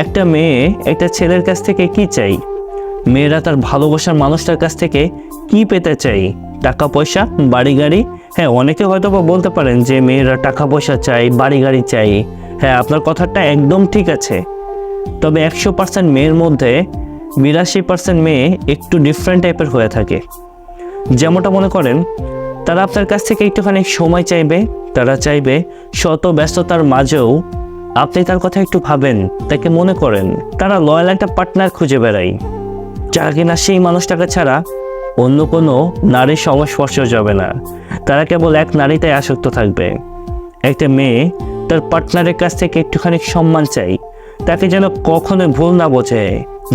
একটা মেয়ে একটা ছেলের কাছ থেকে কি চাই? মেয়েরা তার ভালোবাসার মানুষটার কাছ থেকে কি পেতে চাই? টাকা পয়সা, বাড়ি গাড়ি? হ্যাঁ, অনেকে হয়তো বা বলতে পারেন যে মেয়েরা টাকা পয়সা চাই, বাড়ি গাড়ি চাই। হ্যাঁ, আপনার কথাটা একদম ঠিক আছে। তবে 100% মেয়ের মধ্যে 82% মেয়ে একটু ডিফারেন্ট টাইপের হয়ে থাকে। যেমনটা মনে করেন, তারা আপনার কাছ থেকে একটুখানি সময় চাইবে। তারা চাইবে শত ব্যস্ততার মাঝেও আপনি তার কথা একটু ভাবেন, তাকে মনে করেন। তারা লয়াল একটা পার্টনার খুঁজে বেড়ায়, যারা কিনা সেই মানুষটাকে ছাড়া অন্য কোনো নারীর সংস্পর্শ যাবে না। তারা কেবল এক নারীতে আসক্ত থাকবে। একটা মেয়ে তার পার্টনারের কাছ থেকে একটুখানি সম্মান চাই, তাকে যেন কখনোই ভুল না বোঝে।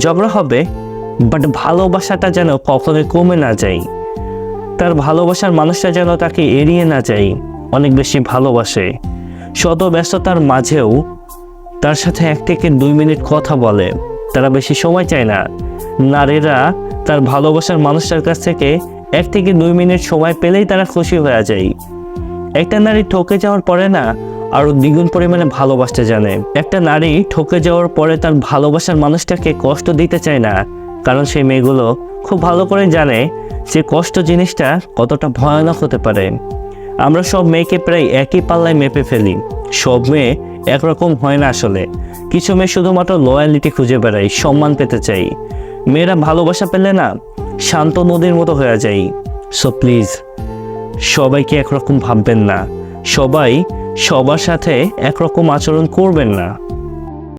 ঝগড়া হবে, বাট ভালোবাসাটা যেন কখনোই কমে না যায়। তার ভালোবাসার মানুষটা যেন তাকে এড়িয়ে না যায়, অনেক বেশি ভালোবাসে। শত ব্যস্ততার মাঝেও তার সাথে 1 থেকে 2 মিনিট কথা বলে। তারা বেশি সময় চায় না। নারীরা তার ভালোবাসার মানুষটার কাছ থেকে 1 থেকে 2 মিনিট সময় পেলেই তারা খুশি হয়ে যায়। একটা নারী ঠকে যাওয়ার পরে না আরো দ্বিগুণ পরিমাণে ভালোবাসতে জানে। একটা নারী ঠকে যাওয়ার পরে তার ভালোবাসার মানুষটাকে কষ্ট দিতে চায় না, কারণ সেই মেয়েগুলো খুব ভালো করে জানে যে কষ্ট জিনিসটা কতটা ভয়ানক হতে পারে। আমরা সব মেয়েকে প্রায় একই পাল্লায় মেপে ফেলি। সব মেয়ে একরকম হয় না আসলে। কিছু মেয়ে শুধুমাত্র লয়ালিটি খুঁজে বেড়ায়, সম্মান পেতে চাই। মেয়েরা ভালোবাসা পেলে না শান্ত নদীর মতো হয়ে যায়। সো প্লিজ, সবাইকে একরকম ভাববেন না। সবাই সবার সাথে একরকম আচরণ করবেন না।